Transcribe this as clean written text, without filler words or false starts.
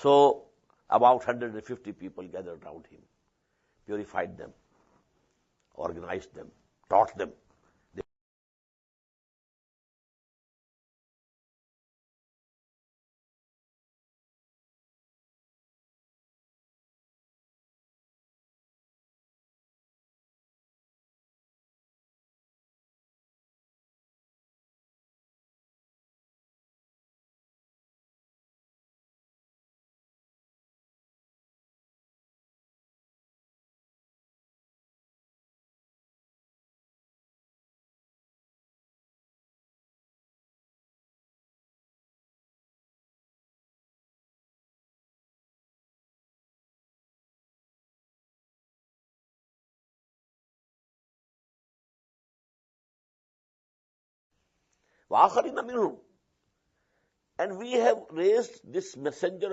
So about 150 people gathered around him, purified them, organized them, taught them. وآخرين منهم. And we have raised this messenger